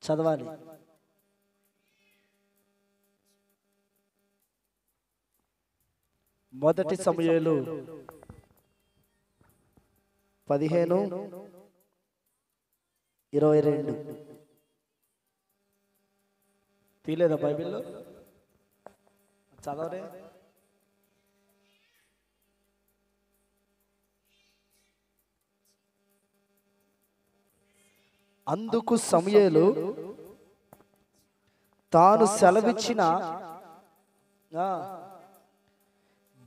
చదవాలి. మొదటి సమూయేలు 15:22. తీలేదా బైబిల్లో? చదవరే. అందుకు సమూయేలు తాను సెలవిచ్చిన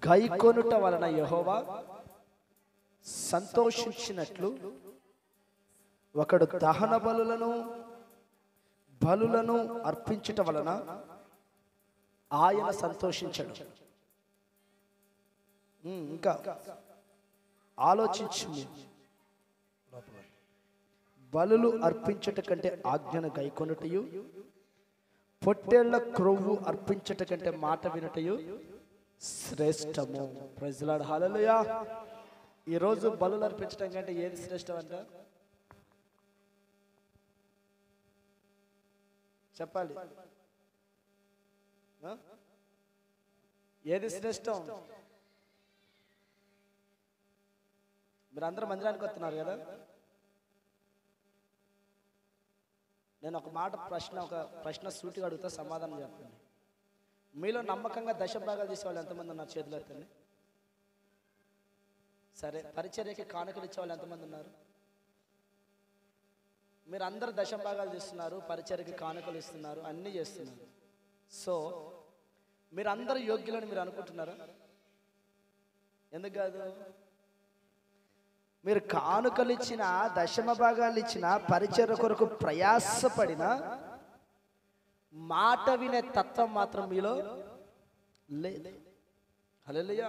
గైకొనుట వలన యెహోవా సంతోషించినట్లు ఒకడు దహన బలులను అర్పించుట వలన ఆయన సంతోషించడు. ఇంకా ఆలోచించు. బలులు అర్పించుట కంటే ఆజ్ఞను గైకొనుటయు, పొట్టేళ్ల క్రొవ్వు అర్పించుట కంటే మాట వినుటయు శ్రేష్టము. ప్రైజ్ లార్డ్, హల్లెలూయా. ఈరోజు బలులు అర్పించడం కంటే ఏది శ్రేష్టం అంట? చెప్పాలి. ఏది శ్రేష్టం? మీరు అందరూ మందిరానికి వస్తున్నారు కదా. నేను ఒక ప్రశ్న సూటిగా అడుగుతా, సమాధానం చెప్పండి. మీలో నమ్మకంగా దశభాగాలు తీసేవాళ్ళు ఎంతమంది ఉన్నారు? చేతులు ఎత్తండి. సరే, పరిచర్యకి కానుకలు ఇచ్చేవాళ్ళు ఎంతమంది ఉన్నారు? మీరు అందరు దశభాగాలు తీస్తున్నారు, పరిచర్యకి కానుకలు ఇస్తున్నారు, అన్నీ చేస్తున్నారు. సో మీరు అందరూ యోగ్యులని మీరు అనుకుంటున్నారా? ఎందుకు కాదు? మీరు కానుకలు ఇచ్చిన, దశమ భాగాలు ఇచ్చిన, పరిచర్య కొరకు ప్రయాసపడిన, మాట వినే తత్వం మాత్రం మీలో లేదు. హల్లెలూయా.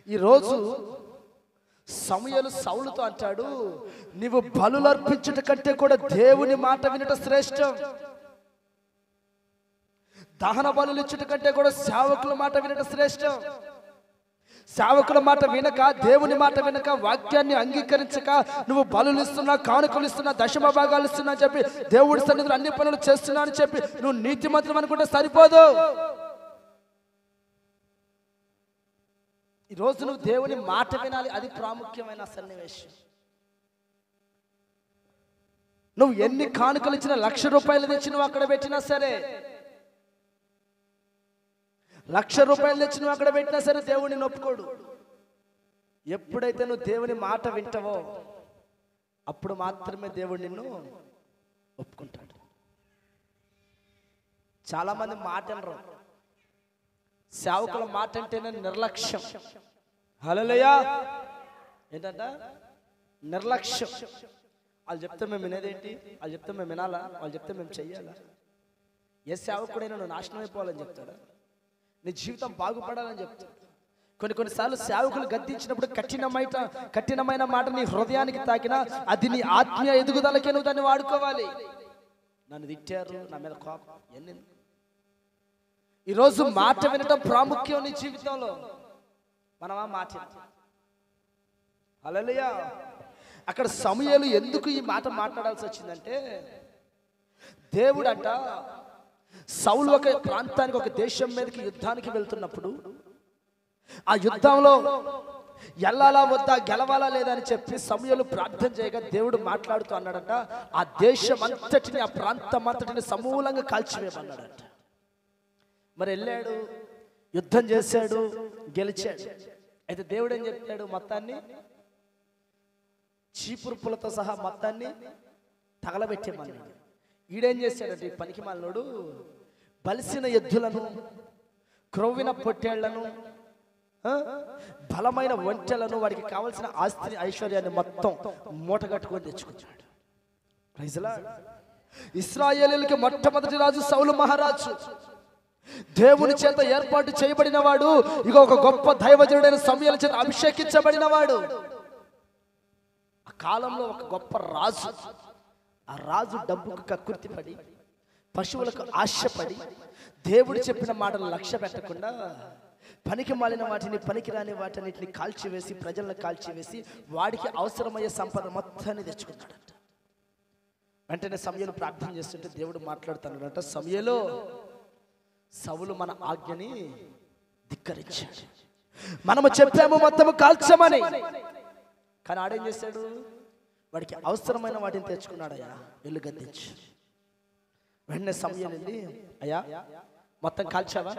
ఈరోజు సమూయేలు సౌలుతో అంటాడు, నీవు బలులు అర్పించుట కంటే కూడా దేవుని మాట వినట శ్రేష్టం. దహన బలులు ఇచ్చుట కంటే కూడా సేవకుల మాట వినట శ్రేష్టం. సేవకుల మాట వినక, దేవుని మాట వినక, వాక్యాన్ని అంగీకరించక నువ్వు బలులు ఇస్తున్నా, కానుకలు ఇస్తున్నా, దశమ భాగాలు ఇస్తున్నా అని చెప్పి, దేవుడి సన్నిధిలో అన్ని పనులు చేస్తున్నా అని చెప్పి నువ్వు నీతిమంతులు అనుకుంటే సరిపోదు. ఈరోజు నువ్వు దేవుని మాట వినాలి, అది ప్రాముఖ్యమైన సన్నివేశం. నువ్వు ఎన్ని కానుకలు ఇచ్చినా, 1,00,000 రూపాయలు తెచ్చి నువ్వు అక్కడ పెట్టినా సరే, 1,00,000 రూపాయలు తెచ్చి నువ్వు అక్కడ పెట్టినా సరే దేవుడిని ఒప్పుకోడు. ఎప్పుడైతే నువ్వు దేవుని మాట వింటావో అప్పుడు మాత్రమే దేవుడు నిన్ను ఒప్పుకుంటాడు. చాలా మంది మాట అనరు. సేవకుల మాట అంటేనే నిర్లక్ష్యం. హల్లెలూయా. ఏంటంట? నిర్లక్ష్యం. వాళ్ళు చెప్తే మేము వినేదేంటి? వాళ్ళు చెప్తే మేము వినాలా? వాళ్ళు చెప్తే మేము చెయ్యాలా? ఏ సేవకుడైనా నువ్వు నాశనం అయిపోవాలని చెప్తాడా? నీ జీవితం బాగుపడాలని చెప్తాడు. కొన్నిసార్లు సేవకులు గద్దించినప్పుడు కఠినమైన మాట నీ హృదయానికి తాకినా అది నీ ఆత్మీయ ఎదుగుదలకే నువ్వు దాన్ని వాడుకోవాలి. నన్ను తిట్టారు, నా మీద కోపం, ఎన్ని. ఈరోజు మాట వినటం ప్రాముఖ్యం నీ జీవితంలో. మనమా మాట? హల్లెలూయా. అక్కడ సమూయేలు ఎందుకు ఈ మాట మాట్లాడాల్సి వచ్చిందంటే, దేవుడు అంట సౌలు ఒక ప్రాంతానికి, ఒక దేశం మీదకి యుద్ధానికి వెళ్తున్నప్పుడు, ఆ యుద్ధంలో ఎల్లాలా వద్దా, గెలవాలా లేదా అని చెప్పి సమూయేలు ప్రార్థన చేయగా దేవుడు మాట్లాడుతూ అన్నాడంట, ఆ దేశం అంతటిని, ఆ ప్రాంతం అంతటిని సమూలంగా కాల్చివేయమన్నాడంట. మరి వెళ్ళాడు, యుద్ధం చేశాడు, గెలిచాడు. అయితే దేవుడు ఏం చెప్పాడు? మొత్తాన్ని చీపురుపులతో సహా మొత్తాన్ని తగలబెట్టేమన్నాడు. ఈడేం చేశాడంటే, ఈ పనికి మాలినోడు బలిసిన ఎద్దులను, క్రొవ్విన పొట్టేళ్లను, బలమైన ఒంటెలను, వాడికి కావలసిన ఆస్తిని, ఐశ్వర్యాన్ని మొత్తం మూటగట్టుకొని తెచ్చుకున్నాడు. Praise lord. ఇశ్రాయేలీయులకి మొట్టమొదటి రాజు సౌలు మహారాజు. దేవుని చేత ఏర్పాటు చేయబడిన వాడు. ఇక ఒక గొప్ప దైవజనుడైన సమూయేలు చేత అభిషేకించబడిన వాడు. ఆ కాలంలో ఒక గొప్ప రాజు. ఆ రాజు డబ్బుకు కక్కుర్తిపడి, పశువులకు ఆశపడి, దేవుడు చెప్పిన మాటలు లక్ష్య పెట్టకుండా పనికి మాలిన వాటిని, పనికిరాని వాటిని కాల్చివేసి, ప్రజలను కాల్చివేసి, వాడికి అవసరమయ్యే సంపద మొత్తాన్ని తెచ్చుకున్నాడంట. వెంటనే సమయలు ప్రార్థన చేస్తుంటే దేవుడు మాట్లాడుతున్నాడంట, సమయలో సౌలు మన ఆజ్ఞని ధిక్కరించాడు, మనము చెప్పాము మొత్తము కాల్చమని. కానీ ఆడేం చేశాడు, వాడికి అవసరమైన వాటిని తెచ్చుకున్నాడయ్యా, ఎల్లు గద్దించు. వెంటనే సమయం వెళ్ళి, అయ్యా మొత్తం కాల్చావా?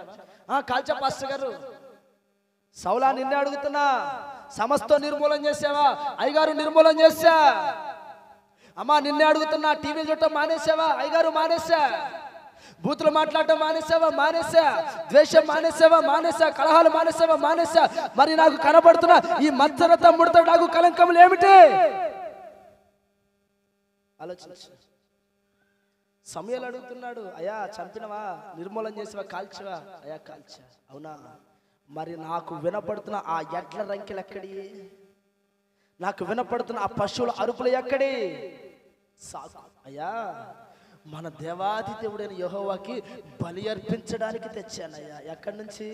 కాల్చా పాస్టర్ గారు. సౌలా నిన్నే అడుగుతున్నా, సమస్తం నిర్మూలన చేసావా? అయ్యగారు నిర్మూలన చేశా. అమ్మా నిన్నే అడుగుతున్నా, టీవీలు చూడటం మానేసావా? అయ్యగారు మానేసా. బూతులు మాట్లాడటం మానేసావా? మానేసా. ద్వేషం మానేసావా? మానేసా. కలహాలు మానేసావా? మానేసా. మరి నాకు కనబడుతున్న ఈ మత్సరత ముడత నాకు కలంకములు ఏమిటి? ఆలోచించు. సమయాలు అడుగుతున్నాడు, అయ్యా చంపినవా? నిర్మూలన చేసావా? కాల్చవా? అయ్యా కాల్చా. అవునా? మరి నాకు వినపడుతున్న ఆ ఎడ్ల రంకెలు ఎక్కడి? నాకు వినపడుతున్న ఆ పశువుల అరుపులు ఎక్కడి? సాకు. అయ్యా మన దేవాది దేవుడైన యెహోవాకి బలి అర్పించడానికి తెచ్చానయ్యా. ఎక్కడి నుంచి?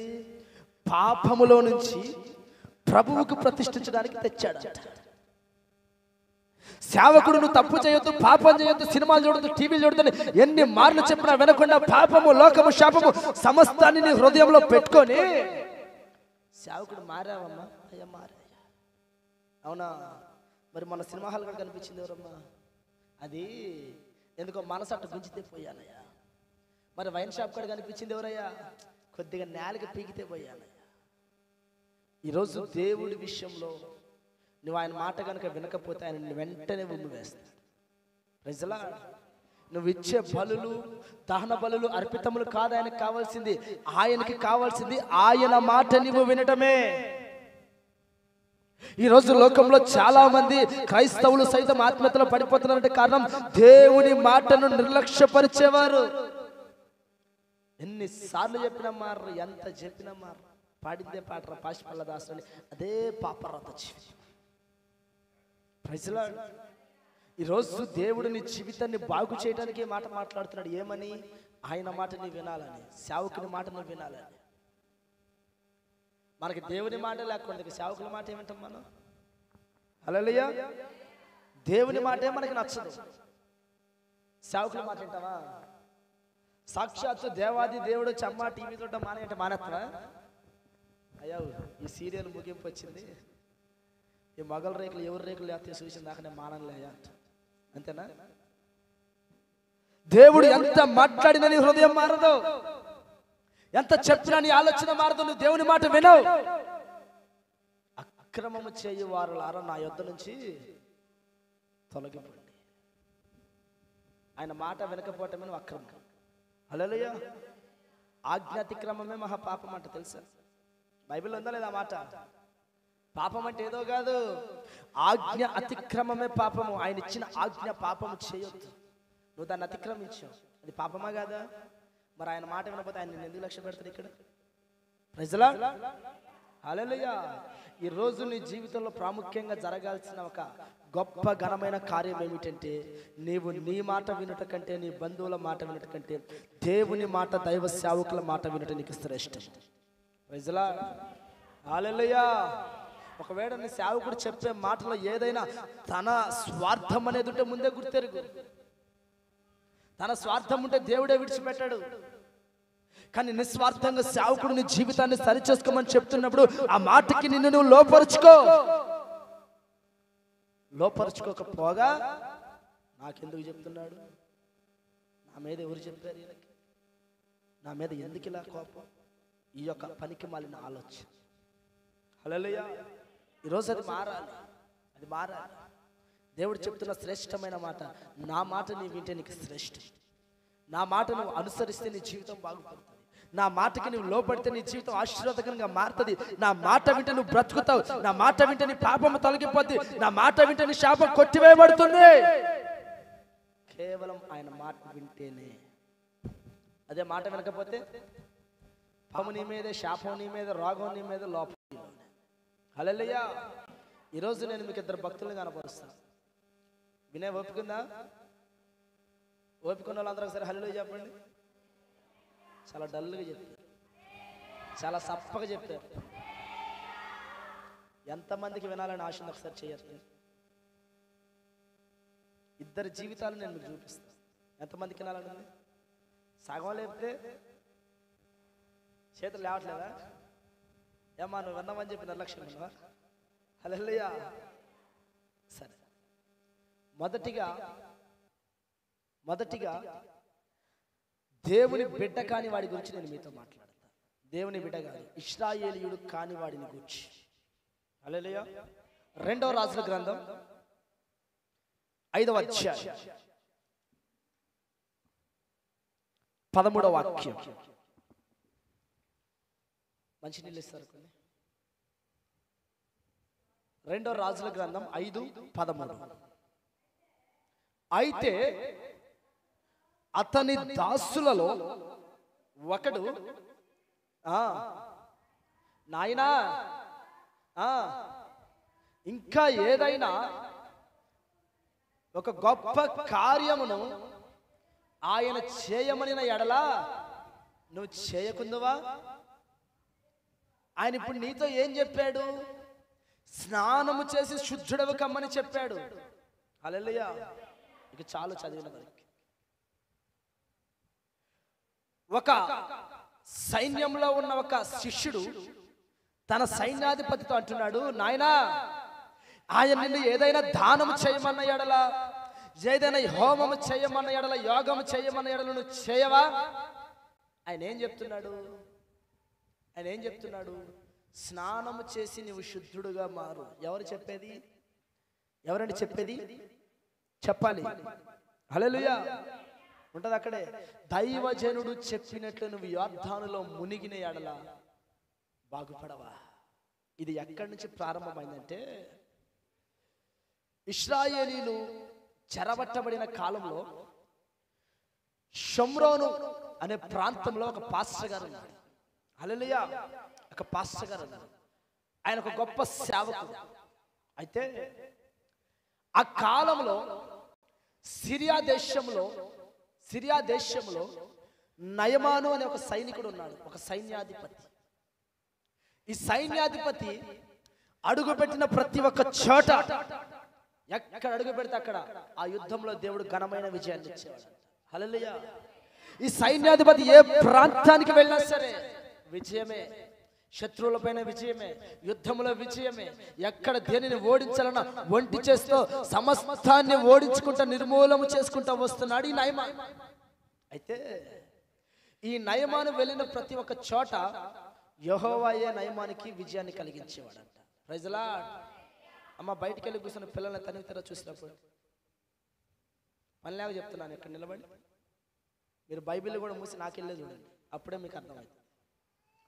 పాపములో నుంచి ప్రభువుకు ప్రతిష్ఠించడానికి తెచ్చాడు. సేవకుడు నువ్వు తప్పు చేయొద్దు, పాపం చేయొద్దు, సినిమాలు చూడొద్దు, టీవీలు చూడొద్దు ఎన్ని మార్లు చెప్పినా వినకుండా పాపము, లోకము, శాపము సమస్తాన్ని నీ హృదయంలో పెట్టుకొని సేవకుడు మారావమ్మా? అయ్యా మారా. అవునా? మరి మన సినిమా హాల్ కూడా కనిపించింది ఎవరమ్మా? అది ఎందుకో మనసు అట్టు గుంజితే పోయానయ్యా. మరి వైన్ షాప్ కూడా కనిపించింది ఎవరయ్యా? కొద్దిగా నేలకి పీకితే పోయానయ్యా. ఈరోజు దేవుడి విషయంలో నువ్వు ఆయన మాట కనుక వినకపోతే ఆయన వెంటనే ఉమ్మి వేస్తాడు. ప్రజలా నువ్వు ఇచ్చే బలులు, దహన బలులు, అర్పితములు కాదు ఆయనకు కావాల్సింది. ఆయనకి కావాల్సింది ఆయన మాట నువ్వు వినటమే. ఈ రోజు లోకంలో చాలా మంది క్రైస్తవులు సైతం ఆత్మహత్యలో పడిపోతున్నారంటే కారణం దేవుని మాటను నిర్లక్ష్యపరిచేవారు. ఎన్నిసార్లు చెప్పినా మారు, ఎంత చెప్పినా మారు. పాడిందే పాటరా పాశపల్ల దాసుని, అదే పాపరత జీవితం. ప్రజలా ఈరోజు దేవుడు నీ జీవితాన్ని బాగు చేయడానికి మాట మాట్లాడుతున్నాడు. ఏమని? ఆయన మాటని వినాలని, సేవకుని మాటను వినాలని. మనకి దేవుని మాట లేకుండా సేవకుల మాట ఏమంటాం మనం? హల్లెలూయా. దేవుని మాటే మనకి నచ్చదు, సేవకుల మాట ఏంటావా? సాక్షాత్తు దేవాది దేవుడు చమ్మా టీవీ చూడటం మానేంటే మానేస్తావా? అయ్యా ఈ సీరియల్ ముగింపు వచ్చింది, ఈ మొగల రేకులు ఎవరి రేకులు లేకపోతే చూసిన దాకా నేను మానలే అంతేనా? దేవుడు ఎంత మాట్లాడినా నీ హృదయం మారదు, ఎంత చెప్పినా నీ ఆలోచన మారదు. నువ్వు దేవుని మాట వినవు. అక్రమము చేయు వారులారా నా యొద్ద నుంచి తొలగిపోండి. ఆయన మాట వినకపోవటమే నువ్వు అక్రమం. హల్లెలూయా. ఆజ్ఞాతిక్రమమే మహాపాపం అంట తెలుసా? బైబిల్లో ఉందా లేదా మాట? పాపం అంటే ఏదో కాదు, ఆజ్ఞ అతిక్రమమే పాపము. ఆయన ఇచ్చిన ఆజ్ఞ పాపము చేయొద్దు, నువ్వు దాన్ని అతిక్రమించావు, అది పాపమా కాదా? మరి ఆయన మాట వినకపోతే ఆయన నిన్ను ఎందుకు లక్ష్య పెడతాడు ఇక్కడ? ప్రజలా హల్లెలూయా. ఈ రోజు నీ జీవితంలో ప్రాముఖ్యంగా జరగాల్సిన ఒక గొప్ప ఘనమైన కార్యం ఏమిటంటే, నీవు నీ మాట వినట కంటే, నీ బంధువుల మాట వినట కంటే దేవుని మాట, దైవ సేవకుల మాట వినట నీకు శ్రేష్టం. ప్రజలా హల్లెలూయా. ఒకవేళ నీ సేవకుడు చెప్పే మాటలో ఏదైనా తన స్వార్థం అనేది ఉంటే ముందే గుర్తెరుగు. తన స్వార్థం ఉంటే దేవుడే విడిచిపెట్టాడు. కానీ నిస్వార్థంగా సేవకుడు నీ జీవితాన్ని సరిచేసుకోమని చెప్తున్నప్పుడు ఆ మాటకి నిన్ను నువ్వు లోపరుచుకోకపోగా నాకెందుకు చెప్తున్నాడు, నా మీద ఎవరు చెప్పారు, ఈయనకి నా మీద ఎందుకు ఇలా కోపం, ఈ యొక్క పనికి మాలిన ఆలోచన. హల్లెలూయా. ఈరోజు అది మారాలి, అది మారాలి. దేవుడు చెప్తున్న శ్రేష్టమైన మాట, నా మాట నీ వింటే నీకు శ్రేష్టం. నా మాట నువ్వు అనుసరిస్తే నీ జీవితం బాగుపడుతుంది. నా మాటకి నువ్వు లోపడితే నీ జీవితం ఆశీర్వాదకరంగా మారుతుంది. నా మాట వింటే నువ్వు బ్రతుకుతావు. నా మాట వింటే నీ పాపం తొలగిపోద్ది. నా మాట వింటే నీ శాపం కొట్టివేయబడుతుంది. కేవలం ఆయన మాట వింటేనే. అదే మాట వినకపోతే పాపం నీ మీదే, శాపం నీ మీద, రోగం నీ మీద, లోపం. హల్లెలూయా. ఈరోజు నేను మీకు ఇద్దరు భక్తులను కనపరుస్తాను. వినే ఓపికందా? ఓపిక ఉన్న వాళ్ళందరూ ఒకసారి హల్లెలూయా చెప్పండి. చాలా డల్గా చెప్తారు, చాలా సప్పగా చెప్తారు. ఎంతమందికి వినాలని ఆశ ఉంది ఒకసారి చేయొచ్చు. ఇద్దరి జీవితాలు నేను మీకు చూపిస్తాను. ఎంతమందికి వినాలని? సగం లేపితే చేతులు లేవట్లేదా? ఏమా నువ్వు విన్నామని చెప్పి నిర్లక్ష్యం ఉన్నావా? హల్లెలూయా. సరే, మొదటిగా దేవుని బిడ్డ కాని వాడి గురించి నేను మీతో మాట్లాడతా. దేవుని బిడ్డ కాదు, ఇశ్రాయేలీయుడు కాని వాడిని గురించి. హల్లెలూయా. 2వ రాజుల గ్రంథం 5వ అధ్యాయం 13వ వాక్యం. మంచి నీళ్ళు ఇస్తారు కొన్ని. 2వ రాజుల గ్రంథం 5:13. అయితే అతని దాసులలో ఒకడు, నాయనా ఇంకా ఏదైనా ఒక గొప్ప కార్యమును ఆయన చేయమనిన ఎడల నువ్వు చేయకుందువా? ఆయన ఇప్పుడు నీతో ఏం చెప్పాడు? స్నానము చేసి శుద్ధుడవు కమ్మని చెప్పాడు. హల్లెలూయా. ఇక చాలు చదివిన వరకు. ఒక సైన్యంలో ఉన్న ఒక శిష్యుడు తన సైన్యాధిపతితో అంటున్నాడు, నాయనా ఆయన నిన్ను ఏదైనా దానము చేయమన్న ఎడల, ఏదైనా హోమము చేయమన్న ఎడల, యోగము చేయమన్న ఎడల నువ్వు చేయవా? ఆయన ఏం చెప్తున్నాడు? స్నానము చేసి నువ్వు శుద్ధుడుగా మారు. ఎవరు చెప్పేది? ఎవరండి చెప్పేది? చెప్పాలి. హల్లెలూయా. ఉంటది అక్కడే. దైవజనుడు చెప్పినట్లు నువ్వు యోర్దానులో మునిగిన ఎడల బాగుపడవా? ఇది ఎక్కడి నుంచి ప్రారంభమైందంటే, ఇశ్రాయేలీలు చెరబట్టబడిన కాలంలో షమ్రోను అనే ప్రాంతంలో ఒక పాస్టర్ గారు ఉన్నారు. హల్లెలూయా. ఒక పాస్టర్ గారు ఉన్నారు. ఆయన ఒక గొప్ప సేవకుడు. అయితే ఆ కాలంలో సిరియా దేశంలో నయమాను అనే ఒక సైనికుడు ఉన్నాడు, ఒక సైన్యాధిపతి. ఈ సైన్యాధిపతి అడుగుపెట్టిన ప్రతి ఒక్క చోట, ఎక్కడ అడుగు పెడితే అక్కడ ఆ యుద్ధంలో దేవుడు ఘనమైన విజయాన్ని ఇచ్చేవాడు. హల్లెలూయా. ఈ సైన్యాధిపతి ఏ ప్రాంతానికి వెళ్ళినా సరే విజయమే, శత్రువులపైన విజయమే, యుద్ధంలో విజయమే. ఎక్కడ దేనిని ఓడించాలన్నా ఒంటి చేస్తూ సమస్తాన్ని ఓడించుకుంటా నిర్మూలము చేసుకుంటా వస్తున్నాడు ఈ నయమాను. అయితే ఈ నయమాను వెళ్ళిన ప్రతి ఒక్క చోట యెహోవాయే నయమానికి విజయాన్ని కలిగించేవాడంట. Praise the lord. అమ్మ బయటికి వెళ్ళి కూర్చున్న పిల్లల్ని తనివి తెర చూసినప్పుడు మళ్ళీ చెప్తున్నాను, ఇక్కడ నిలబడి మీరు బైబిల్ కూడా మూసి నాకెళ్ళే చూడండి, అప్పుడే మీకు అర్థమవుతుంది.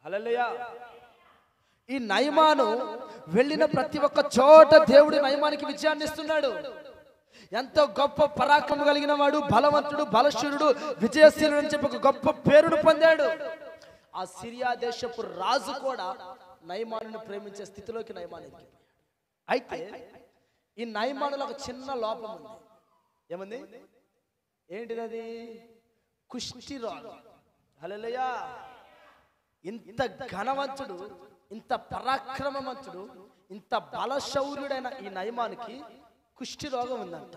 హల్లెలూయా. ఈ నయమాను వెళ్ళిన ప్రతి ఒక్క చోట దేవుడు నయమానికి విజయాన్ని ఇస్తున్నాడు. ఎంతో గొప్ప పరాక్రమం కలిగిన వాడు, బలవంతుడు, బలశూరుడు, విజయశీలుడు అని చెప్పి ఒక గొప్ప పేరును పొందాడు. ఆ సిరియా దేశపు రాజు కూడా నయమానుని ప్రేమించే స్థితిలోకి నయమాను ఎదిగిపోయాడు. అయితే ఈ నయమానులో ఒక చిన్న లోపం ఉంది. ఏముంది? ఏంటిది? కుష్టి రోగం. హల్లెలూయా. ఇంత ఘనవంతుడు, ఇంత పరాక్రమవంతుడు, ఇంత బలశౌర్యుడైన ఈ నయమానికి కుష్టి రోగం ఉందంట.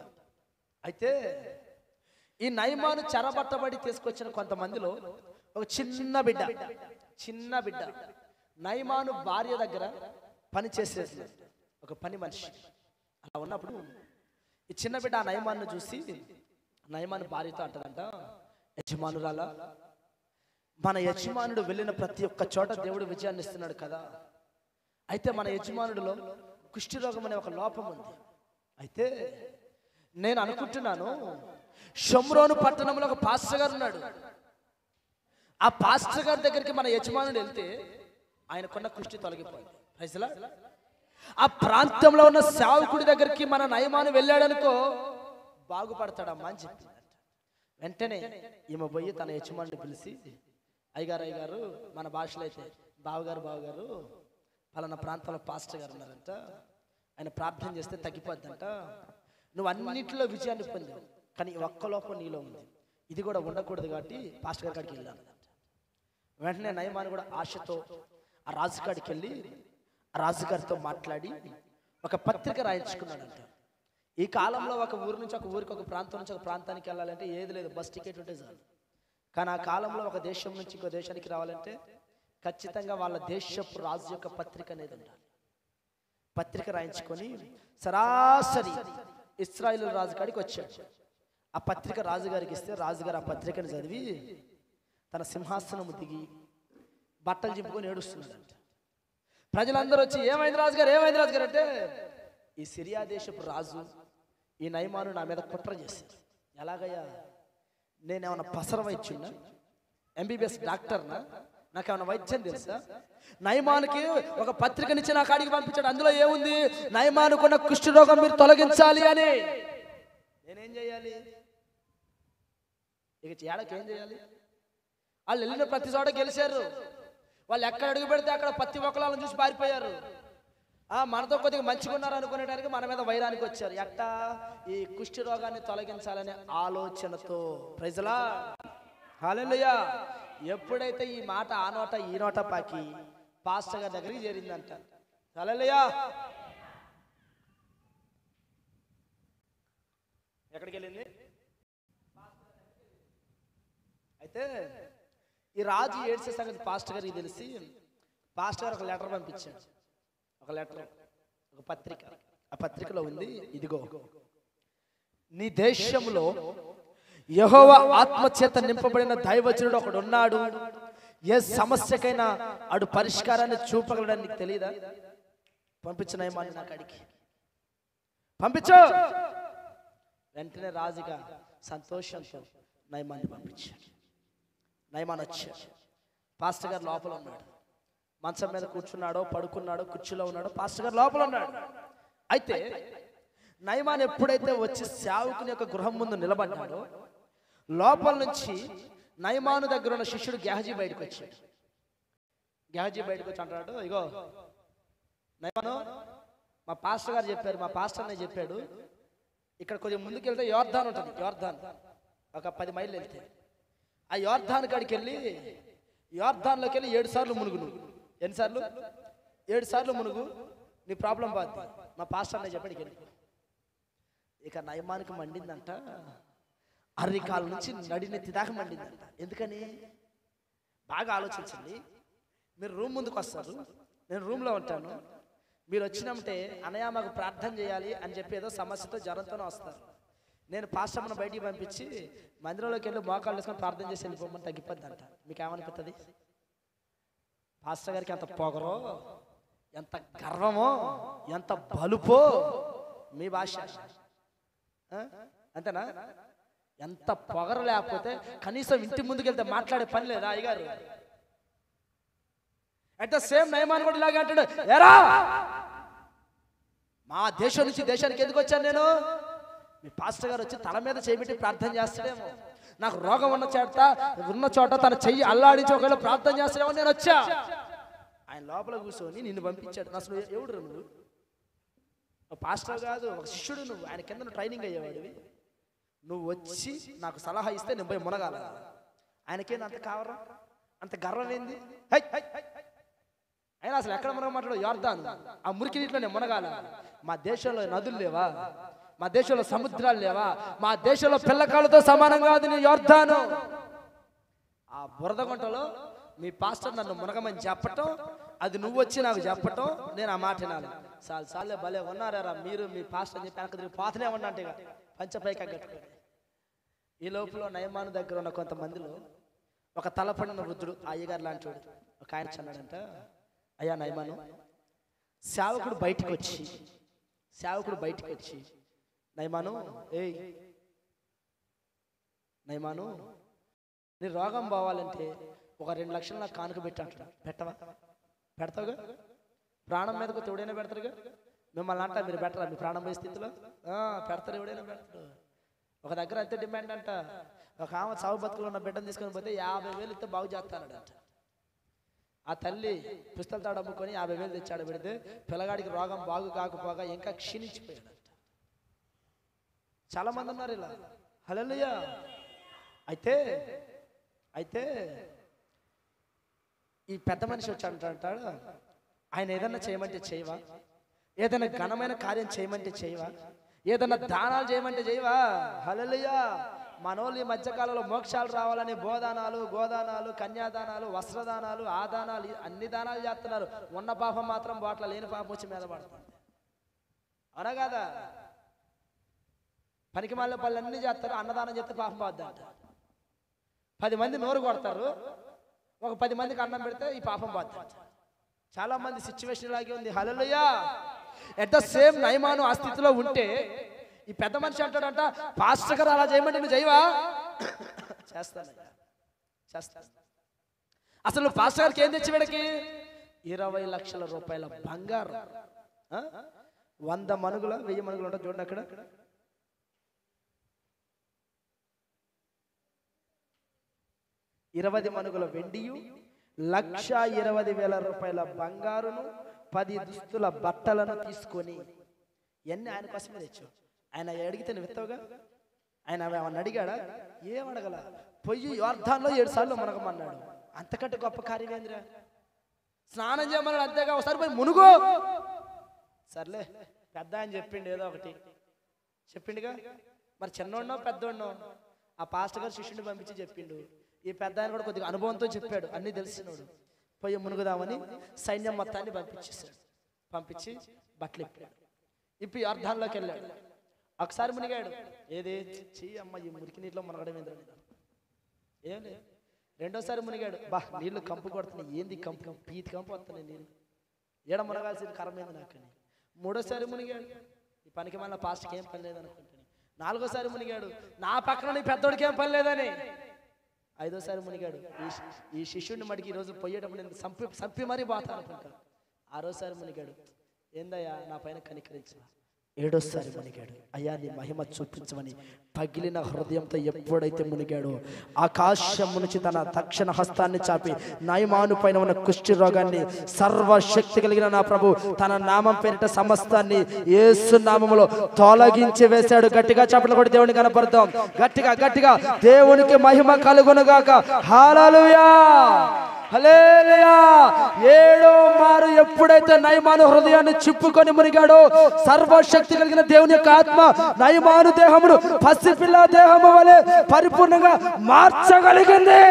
అయితే ఈ నయమాను చెరబట్టబడి తీసుకొచ్చిన కొంతమందిలో ఒక చిన్న బిడ్డ నయమాను భార్య దగ్గర పని చేసేది ఒక పని మనిషి. అలా ఉన్నప్పుడు ఈ చిన్న బిడ్డ ఆ నయమాను చూసి నయమాను భార్యతో అంటదంట, యజమానురాలా, మన యజమానుడు వెళ్ళిన ప్రతి ఒక్క చోట దేవుడు విజయాన్ని ఇస్తున్నాడు కదా. అయితే మన యజమానుడిలో కుష్ఠరోగం అనే ఒక లోపం ఉంది. అయితే నేను అనుకుంటున్నాను, షమ్రోను పట్టణంలో ఒక పాస్టర్ గారు ఉన్నాడు. ఆ పాస్టర్ గారి దగ్గరికి మన యజమానుడు వెళ్తే ఆయనకున్న కుష్టి తొలగిపోయింది. Praise the Lord. ఆ ప్రాంతంలో ఉన్న సేవకుడి దగ్గరికి మన నయమాను వెళ్ళాడనుకో బాగుపడతాడమ్మా అని చెప్పిందంట. వెంటనే ఈమె పోయి తన యజమానుని పిలిచి, అయ్యగారు, మన భాషలో అయితే బావగారు పలానా ప్రాంతంలో పాస్టర్ గారు ఉన్నారంట, ఆయన ప్రార్థన చేస్తే తగ్గిపోద్దంట, నువ్వు అన్నింటిలో విజయాన్ని పొందావు, కానీ ఒక్క లోపం నీలో ఉంది, ఇది కూడా ఉండకూడదు కాబట్టి పాస్టర్ గారి కాడికి వెళ్ళాను. వెంటనే నయమాను కూడా ఆశతో ఆ రాజుగాడికి వెళ్ళి ఆ రాజుగారితో మాట్లాడి ఒక పత్రిక రాయించుకున్నాడంట. ఈ కాలంలో ఒక ఊరి నుంచి ఒక ఊరికి, ఒక ప్రాంతం నుంచి ఒక ప్రాంతానికి వెళ్ళాలంటే ఏది లేదు, బస్ టికెట్ ఉంటే చాలు. కానీ ఆ కాలంలో ఒక దేశం నుంచి ఇంకో దేశానికి రావాలంటే ఖచ్చితంగా వాళ్ళ దేశపు రాజు యొక్క పత్రిక అనేది ఉండాలి. పత్రిక రాయించుకొని సరాసరి ఇశ్రాయేలు రాజు కాడికి వచ్చాడు. ఆ పత్రిక రాజుగారికి ఇస్తే రాజుగారు ఆ పత్రికను చదివి తన సింహాసనము దిగి బట్టలు చింపుకొని ఏడుస్తున్నాడంట. ప్రజలందరూ వచ్చి ఏమైంది రాజుగారు, ఏమైంది రాజుగారు అంటే, ఈ సిరియా దేశపు రాజు ఈ నయమాను నా మీద కుట్ర చేశారు. ఎలాగయ్యా, నేనేమన్నా పసర వైద్యున్నా, ఎంబీబీఎస్ డాక్టర్నా, నాకేమన్నా వైద్యం తెలుసా? నయమానికి ఒక పత్రికనిచ్చి నా కాడికి పంపించాడు. అందులో ఏముంది, నయమానుకున్న కుష్ఠరోగం మీరు తొలగించాలి అని. నేనేం చేయాలి? ఇక ఏడకేం చేయాలి? వాళ్ళు వెళ్ళిన ప్రతి చోట గెలిచారు. వాళ్ళు ఎక్కడ అడుగు పెడితే అక్కడ ప్రతి ఒక్కళ్ళని చూసి పారిపోయారు. మనతో కొద్దిగా మంచిగా ఉన్నారు అనుకునేటానికి మన మీద వైరానికి వచ్చారు. ఎట్టా? ఈ కుష్టి రోగాన్ని తొలగించాలనే ఆలోచనతో. ప్రైజ్ లార్డ్, హల్లెలూయా. ఎప్పుడైతే ఈ మాట ఆ నోట ఈ నోట పాకి పాస్టర్ గారి దగ్గరికి చేరిందంట. హల్లెలూయా. ఎక్కడికి వెళ్ళింది? అయితే ఈ రాజు ఏడ్చే సంగతి పాస్టర్ గారికి తెలిసి పాస్టర్ గారు ఒక లెటర్ పంపించాడు. ఒక లెటర్, ఒక పత్రిక. ఆ పత్రికలో ఉంది, ఇదిగో, నీ దేశంలో యెహోవా ఆత్మచేత నింపబడిన దైవజనుడు ఒకడు ఉన్నాడు. ఏ సమస్యకైనా అడు పరిష్కారాన్ని చూపగలడని నీకు తెలియదా? పంపించిన నయమాన్ని నా కాడికి పంపించు. వెంటనే రాజుగా సంతోషంతో నయమాన్ని పంపించాడు. నయమాన్ వచ్చాడు. పాస్టర్ గారు లోపల ఉన్నాడు. మంచం మీద కూర్చున్నాడో పడుకున్నాడో కుర్చీలో ఉన్నాడో, పాస్టర్ గారు లోపల ఉన్నాడు. అయితే నయమాన్ ఎప్పుడైతే వచ్చి సేవకుని యొక్క గృహం ముందు నిలబడ్డాడో, లోపల నుంచి నయమాను దగ్గర ఉన్న శిష్యుడు గెహజీ బయటకు వచ్చాడు. గెహజీ బయటకు వచ్చి అంటాడు, ఇగో నయమాను, మా పాస్టర్ గారు చెప్పారు, మా పాస్టర్ అనే చెప్పాడు, ఇక్కడ కొంచెం ముందుకు వెళ్తే యోర్దాన్ ఉంటుంది. యోర్దాన్ ఒక 10 మైళ్ళు వెళ్తే ఆ యోర్దాన్ కాడికి వెళ్ళి, యోర్దాన్లోకి వెళ్ళి 7 సార్లు మునుగు. నువ్వు ఎన్నిసార్లు? 7 సార్లు మునుగు, నీ ప్రాబ్లం బాధ. మా పాస్టర్ అనే చెప్పాడు. ఇక నయమానికి మండిందంట. అరికాల నుంచి నడినెత్తి దాకా మండిందంట. ఎందుకని? బాగా ఆలోచించండి. మీరు రూమ్ ముందుకు వస్తారు, నేను రూమ్లో ఉంటాను. మీరు వచ్చినామంటే అన్నయ్య మాకు ప్రార్థన చేయాలి అని చెప్పి ఏదో సమస్యతో జ్వరంతోనే వస్తారు. నేను పాస్టర్ను బయటికి పంపించి మందిరంలోకి వెళ్ళి మోకాళ్ళు వేసుకొని ప్రార్థన చేసి వెళ్ళిపోమని తగ్గిపోద్ది అంట. మీకు ఏమనిపిస్తుంది? పాస్టర్ గారికి ఎంత పొగరో, ఎంత గర్వమో, ఎంత బలుపో మీ భాష అంతేనా? ఎంత పొగరు లేకపోతే కనీసం ఇంటి ముందుకెళ్తే మాట్లాడే పని లేదా అయ్యగారు? అట్ ద సేమ్ నయమాన్ కూడా ఇలాగే అంటాడు, ఎరా మా దేశం నుంచి దేశానికి ఎందుకు వచ్చాను నేను? మీ పాస్టర్ గారు వచ్చి తల మీద చేయబెట్టి ప్రార్థన చేస్తాడేమో, నాకు రోగం ఉన్న చోట తన చెయ్యి అల్లాడించి ఒకవేళ ప్రార్థన చేస్తాడేమో నేను వచ్చా. ఆయన లోపల కూర్చొని నిన్ను పంపించాడు. అసలు ఎవడు నువ్వు? పాస్టర్ కాదు, ఒక శిష్యుడు నువ్వు. ఆయన కింద ట్రైనింగ్ అయ్యేవాడివి. నువ్వు వచ్చి నాకు సలహా ఇస్తే నేను పోయి మునగాల. ఆయనకేంది అంత కావరా, అంత గర్వం ఏంది? అయినా అసలు ఎక్కడ మునగమాటాడు? యోర్దాన్, ఆ మురికి నీటిలో నేను మునగాల. మా దేశంలో నదులు లేవా? మా దేశంలో సముద్రాలు లేవా? మా దేశంలో పిల్లకాళ్ళతో సమానం కాదు నీ యోర్దాను. ఆ బురద గుంటలో మీ పాస్టర్ నన్ను మునగమని చెప్పటం, అది నువ్వు వచ్చి నాకు చెప్పటం, నేను ఆ మాట వినాలి. చాలే భలే ఉన్నారా మీరు, మీ పాస్టర్ చెప్పి వెనక తిరిగి పోతనే ఉన్నట్టు పంచపైకి కట్టుకోండి. ఈ లోపల నయమాను దగ్గర ఉన్న కొంతమందిలో ఒక తలపడిన వృద్ధుడు, అయ్యగారు లాంటి వాడు, ఒక ఆయన అన్నాడంట, అయ్యా నయమాను, సేవకుడు బయటికి వచ్చి నయమాను, ఏయ్ నయమాను, నీ రోగం పోవాలంటే ఒక 2 లక్షలు నాకు కానుక పెట్టాడు. పెట్టవా? పెడతావుగా? ప్రాణం మీదకు ఎవడైనా పెడతారుగా. మిమ్మల్ని అంట మీరు పెట్టరా? మీ ప్రాణం పోయే స్థితిలో పెడతారు, ఎవడైనా పెడతారు. ఒక దగ్గర అంతే డిమాండ్ అంట. ఒక ఆమె చావు బతుకులు ఉన్న బిడ్డను తీసుకొని పోతే 50,000 ఇస్తే బాగు చేస్తానట. ఆ తల్లి పుస్తల తాడు అమ్ముకొని 50,000 తెచ్చాడు. పెడితే పిల్లగాడికి రోగం బాగు కాకపోగా ఇంకా క్షీణించిపోయాడంట. చాలా మంది ఉన్నారు ఇలా. హల్లెలూయా. అయితే ఈ పెద్ద మనిషి వచ్చి అంటాడు, ఆయన ఏదన్నా చేయమంటే చేయవా? ఏదైనా ఘనమైన కార్యం చేయమంటే చేయవా? ఏదన్నా దానాలు చేయమంటే చేయవా? హల్లెలూయా. మనోళ్ళు ఈ మధ్యకాలంలో మోక్షాలు రావాలని బోదానాలు, గోదానాలు, కన్యాదానాలు, వస్త్రదానాలు, ఆ దానాలు, అన్ని దానాలు చేస్తున్నారు. ఉన్న పాపం మాత్రం బాట్ల లేని పాపం వచ్చి మీద పడుతుంది. అవునా కదా? పనికి మళ్ళీ పళ్ళు అన్నీ చేస్తారు, అన్నదానం చేస్తే పాపం పోద్దంట. 10 మంది నోరు కొడతారు, ఒక 10 మందికి అన్నం పెడితే ఈ పాపం పోద్దంట. చాలా మంది సిచ్యువేషన్ ఇలాగే ఉంది. హల్లెలూయా. ఎట్ ద సేమ్ నయమాను ఆ స్థితిలో ఉంటే ఈ పెద్ద మనిషి అంటాడంట, పాస్టర్ గారు అలా చేయమంటే నువ్వు చేయవా? చేస్తాను. అసలు నువ్వు పాస్టర్ గారికి ఏం తెచ్చి వీడికి? 20 లక్షల రూపాయల బంగారం, 100 మనుగుల 1000 మనుగులు ఉంటాయి చూడండి అక్కడ. 20 మనుగుల వెండియు, 1,20,000 రూపాయల బంగారును, 10 దుస్తుల బట్టలను తీసుకొని ఎన్ని ఆయన కోసమే తెచ్చావు. ఆయన అడిగితే నువ్వు ఇస్తావుగా? ఆయన ఏమన్నా అడిగాడా? ఏమడగల. పొయ్యి యోర్దాన్లో 7 సార్లు మునగమన్నాడు. అంతకంటే గొప్ప కార్యమేంద్ర? స్నానం చేయమన్నాడు, అంతేగా. ఒకసారి పోయి మునుగు. సర్లే, పెద్ద ఆయన చెప్పిండు, ఏదో ఒకటి చెప్పిండుగా. మరి చిన్నోడినో పెద్దోడినో ఆ పాస్టర్ గారు శిష్యుడిని పంపించి చెప్పిండు. ఈ పెద్ద ఆయన కూడా కొద్దిగా అనుభవంతో చెప్పాడు, అన్నీ తెలిసినోడు. పోయి మునుగుదామని సైన్యం మొత్తాన్ని పంపించేశాడు. పంపించి బట్టలు ఇప్పి యోర్దాన్లోకి వెళ్ళాడు. ఒకసారి మునిగాడు. ఏది అమ్మ ఈ మురికి నీటిలో మునగడం ఏం లేదు. రెండోసారి మునిగాడు. బా నీళ్లు కంపు కొడుతున్నాయి. ఏంది కంపు? పీతి కంపు వస్తున్నాయి నీళ్ళు. ఏడ మునగాల్సింది కరమైంది నాకని. మూడోసారి మునిగాడు. ఈ పనికి మళ్ళీ పాస్ట్కి ఏం పని లేదనుకుంటాను. నాలుగోసారి మునిగాడు. నా పక్కన నీ పెద్దోడికి ఏం పని లేదని. ఐదోసారి మునిగాడు. ఈ శిష్యుడిని మడికి ఈరోజు పోయేటప్పుడు నేను సంపి మరీ పోతాను అనుకుంటాను. ఆరోసారి మునిగాడు. ఏందయ్యా నా పైన కనికరించు. ఏడోసారి మునిగాడు. అయ్యా నీ మహిమ చూపించమని పగిలిన హృదయంతో ఎప్పుడైతే మునిగాడో ఆకాశం నుంచి తన దక్షిణ హస్తాన్ని చాపి నయమాను పైన ఉన్న కుష్టి రోగాన్ని, సర్వశక్తి కలిగిన నా ప్రభు తన నామం పేరిట సమస్తాన్ని యేసు నామములో తొలగించి వేశాడు. గట్టిగా చప్పట్లు కొట్టి దేవుని కనపడతాం. గట్టిగా దేవునికి మహిమ కలుగునుగాక. హల్లెలూయా, హల్లెలూయా. 7వ మారు ఎప్పుడైతే నయమాను హృదయాన్ని చిప్పుకొని మునిగాడో సర్వశక్తి కలిగిన దేవుని యొక్క ఆత్మ నయమాను దేహమును పసిపిల్ల దేహము వలె పరిపూర్ణంగా మార్చగలిగింది.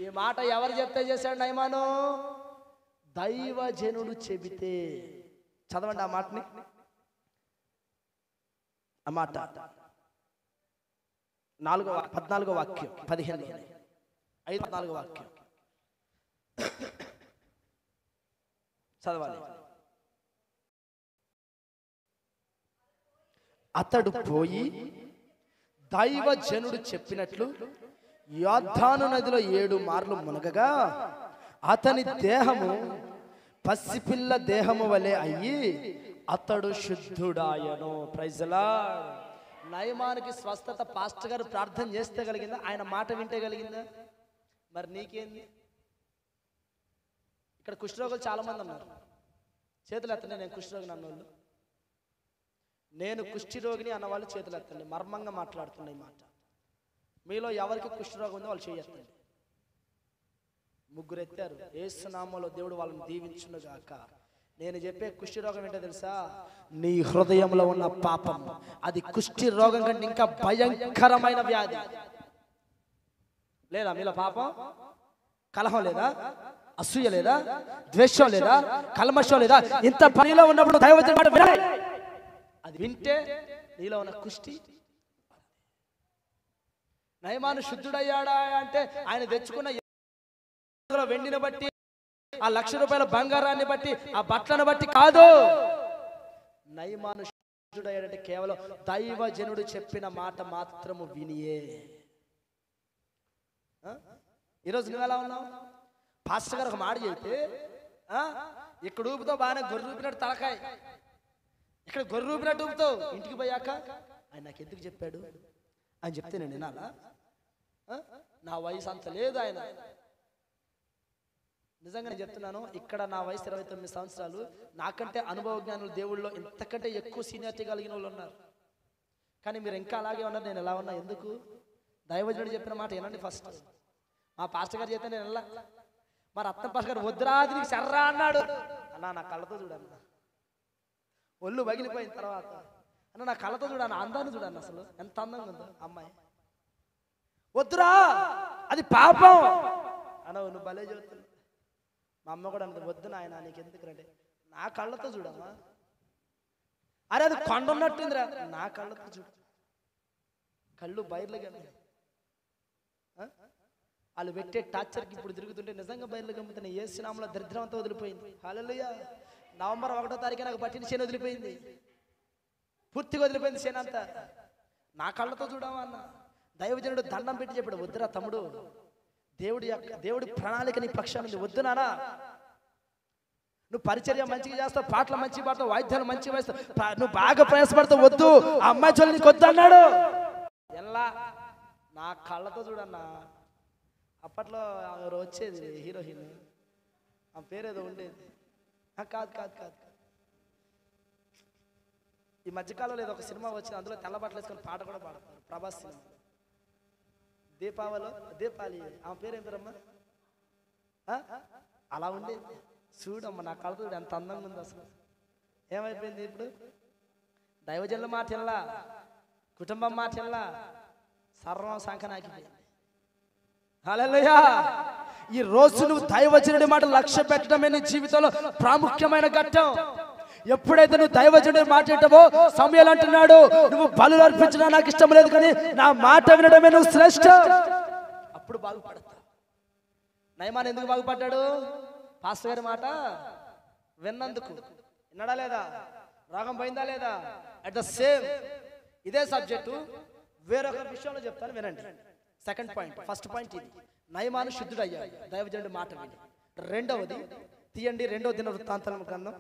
ఈ మాట ఎవరు చెప్తే చేశాడు నయమాను? దైవజనుడు చెబితే. చదవండి ఆ మాటని. ఆ మాట 14వ వాక్యం 15 14వ వాక్యం చదవాలి. అతడు పోయి దైవజనుడు చెప్పినట్లు యోర్దాను నదిలో 7 మార్లు మునగగా అతని దేహము పసిపిల్ల దేహము వలె అయ్యి అతడు శుద్ధుడాయను. Praise the Lord. నయమానికి స్వస్థత పాస్టర్ గారు ప్రార్థన చేస్తే కలిగిందా? ఆయన మాట వింటే కలిగిందా? మరి నీకేంది? ఇక్కడ కుష్ఠరోగులు చాలా మంది ఉన్నారు. చేతులు ఎత్తండి. నేను కుష్ఠరోగిని అన్నోళ్ళు, నేను కుష్ఠరోగిని అన్నవాళ్ళు చేతులు ఎత్తండి. మర్మంగా మాట్లాడుతున్నాయి మాట. మీలో ఎవరికి కుష్ఠరోగం ఉందో వాళ్ళు చేయెత్తండి. 3 ఎత్తారు. యేసు నామములో దేవుడు వాళ్ళని దీవించునుగాక. నేను చెప్పే కుష్టి రోగం ఏంటో తెలుసా? నీ హృదయంలో ఉన్న పాపం. అది కుష్టి రోగం కంటే ఇంకా భయంకరమైన వ్యాధి. లేదా మీలో పాపం? కలహం లేదా? అసూయ లేదా? ద్వేషం లేదా? కల్మషం లేదా? ఇంత పనిలో ఉన్నప్పుడు దైవజనుడి మాట వినాలి. అది వింటే నీలో ఉన్న కుష్టి. నయమాను శుద్ధుడయ్యాడా అంటే ఆయన తెచ్చుకున్న వెండిని బట్టి, ఆ 1,00,000 రూపాయల బంగారాన్ని బట్టి, ఆ బట్టలను బట్టి కాదు. నయమాను శుద్ధుడయ్యాడంటే కేవలం దైవజనుడు చెప్పిన మాట మాత్రము వినియే. ఈరోజు నువ్వు ఎలా ఉన్నావు? పాస్టర్ గారు ఒక మాట చెప్తే ఇక్కడ ఊపుతో బాగానే గొర్రె ఊపినట్టు తలకాయ, ఇక్కడ గొర్రె ఊపినట్టు ఊపుతావు. ఇంటికి పోయాక ఆయన నాకు ఎందుకు చెప్పాడు అని చెప్తే నేను వినాలా? నా వయసు అంత లేదు. ఆయన నిజంగా నేను చెప్తున్నాను, ఇక్కడ నా వయసు 29 సంవత్సరాలు. నాకంటే అనుభవ జ్ఞానులు దేవుళ్ళలో ఇంతకంటే ఎక్కువ సీనియారిటీ కలిగిన వాళ్ళు ఉన్నారు. కానీ మీరు ఇంకా అలాగే ఉన్నారు. నేను ఎలా ఉన్నా ఎందుకు? దైవజనుడు చెప్పిన మాట వినండి ఫస్ట్. మా పాస్టర్ గారు చేస్తే నేను ఎలా? మరి అత్త పాస్టర్ గారు వద్దురాది నీకు శర్రా అన్నాడు. అన్నా నా కళ్ళతో చూడన్నా ఒళ్ళు పగిలిపోయిన తర్వాత అన్న నా కళ్ళతో చూడన్న, అందాన్ని చూడన్న, అసలు ఎంత అందంగా ఉందో అమ్మాయి. వద్దురా అది పాపం అనవు, నువ్వు భలే చెబుతున్నావు. మా అమ్మ కూడా అంత వద్దు నాయన నీకు ఎందుకు రండి, నా కళ్ళతో చూడమ్మా. అరే అది కొండ ఉన్నట్టుందిరా, నా కళ్ళతో చూడు. కళ్ళు బయర్లుగా వాళ్ళు పెట్టే టార్చర్కి ఇప్పుడు తిరుగుతుంటే నిజంగా బయర్లు గమ్ముతున్నాయి. ఏ సినిమాలో దరిద్రమంతా వదిలిపోయింది. హల్లెలూయా. నవంబర్ 1వ తారీఖు నాకు పట్టిన శని వదిలిపోయింది, పూర్తిగా వదిలిపోయింది శని అంతా. నా కళ్ళతో చూడమా అన్న. దైవజనుడు దండం పెట్టి చెప్పాడు, వద్దురా తమ్ముడు, దేవుడి ప్రణాళిక నీ పక్షాన్ని ఉంది, వద్దు నానా. నువ్వు పరిచర్య మంచిగా చేస్తావు, పాటలు మంచిగా పాడతావు, వాయిద్యాలు మంచిగా వేస్తావు, నువ్వు బాగా ప్రయాసపడతావు, వద్దు ఆ అమ్మాయి చోళ్ళు నీకు వద్దు అన్నాడు. ఎలా నా కళ్ళతో చూడన్నా. అప్పట్లో ఎవరు వచ్చేది హీరోయిన్, ఆ పేరేదో ఉండేది. కాదు కాదు కాదు ఈ మధ్యకాలంలో ఏదో ఒక సినిమా వచ్చింది, అందులో తెల్ల బట్టలు వేసుకొని పాట కూడా పాడతారు, ప్రభాస్ సినిమా. దీపాలి ఆమె పేరు ఏం పేరమ్మా? అలా ఉండేది. చూడమ్మా నా కళ్ళతో చూడు ఎంత అందంగా ఉంది అసలు. ఏమైపోయింది ఇప్పుడు? దైవజనుల మాట ఎలా, కుటుంబం మాట ఎలా, సర్వం సంకనాకిపోయింది. హల్లెలూయా. ఈ రోజు నువ్వు దైవజనుడి మాట లక్ష్య పెట్టడమే నీ జీవితంలో ప్రాముఖ్యమైన ఘట్టం. ఎప్పుడైతే నువ్వు దైవజనుడి మాట వింటావో, సమయాలు అంటున్నాడు, నువ్వు బలులు అర్పించడం నాకు ఇష్టం లేదు కానీ నా మాట వినడమే నువ్వు శ్రేష్ఠ. అప్పుడు బాగుపడతావు. నయమాన్ ఎందుకు బాగుపడ్డాడు? పాస్టర్ గారి మాట విన్నందుకు. విన్నాడా లేదా? రాగం పోయిందా లేదా? అట్ ద సేమ్ ఇదే సబ్జెక్టు వేరొక విషయంలో చెప్తాను, వినండి. Second point. ఫస్ట్ పాయింట్ ఇది, నయమాను శుద్ధుడయ్యాడు దైవజనుడి మాట విని. రెండవది తీయండి, 2వ దినవృత్తాంతముల గ్రంథం,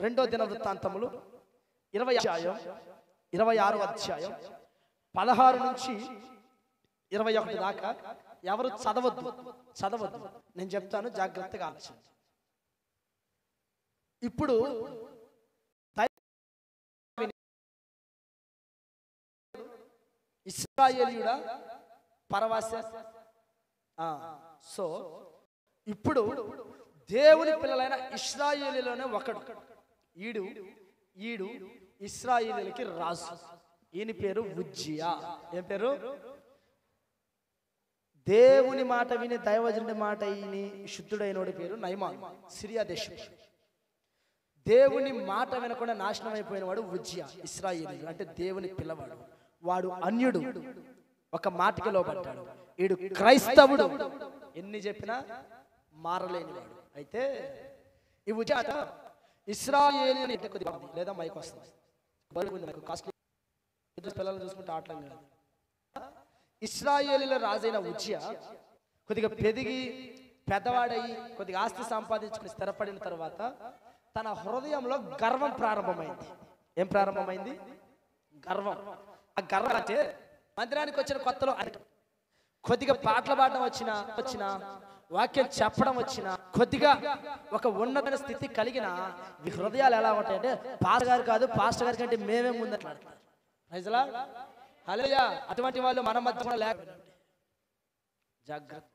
2వ దినవృత్తాంతములు 26వ అధ్యాయం 16 నుంచి 21 దాకా. ఎవరు చదవద్దు, నేను చెప్తాను, జాగ్రత్తగా ఆలోచించండి. ఇప్పుడు ఇశ్రాయేలీయుడా పరవాస. సో ఇప్పుడు దేవుని పిల్లలైన ఇశ్రాయేలీలోనే ఒకడు, ఈడు ఇశ్రాయేలీలకి రాజు. ఈయన పేరు ఉజ్జియా. ఏం పేరు? దేవుని మాట విని దైవజనుడి మాట విని శుద్ధుడైనోడి పేరు నయమాన్, సిరియా దేశం. దేవుని మాట వినకుండా నాశనం అయిపోయిన వాడు ఉజ్జియా. ఇశ్రాయేలీయుడు అంటే దేవుని పిల్లవాడు, వాడు అన్యుడు, ఒక మాటకి లోబడ్డాడు. వీడు క్రైస్తవుడు, ఎన్ని చెప్పినా మారలేనివాడు. అయితే ఈ ఉజ్జియా ఇశ్రాయేలీయుని లేదా మైక్ వస్తుంది, పిల్లలు చూసుకుంటే ఆటలం కాదు. ఇశ్రాయేలీల రాజైన ఉజ్జియా కొద్దిగా పెద్దవాడయి కొద్దిగా ఆస్తి సంపాదించుకుని స్థిరపడిన తర్వాత తన హృదయంలో గర్వం ప్రారంభమైంది. ఏం ప్రారంభమైంది? గర్వం. ఆ గర్వం అంటే మందిరానికి వచ్చిన కొత్తలో కొద్దిగా పాటలు పాడడం వచ్చిన వాక్యం చెప్పడం వచ్చిన కొద్దిగా ఒక ఉన్నతమైన స్థితి కలిగిన ఈ హృదయాలు ఎలా ఉంటాయంటే, పాస్టర్ గారు కాదు, పాస్టర్ గారి కంటే మేమే ముందట్లాడతారు. ప్రైజ్లా హల్లెలూయా. అటువంటి వాళ్ళు మన మధ్య కూడా లేకపోతే జాగ్రత్త.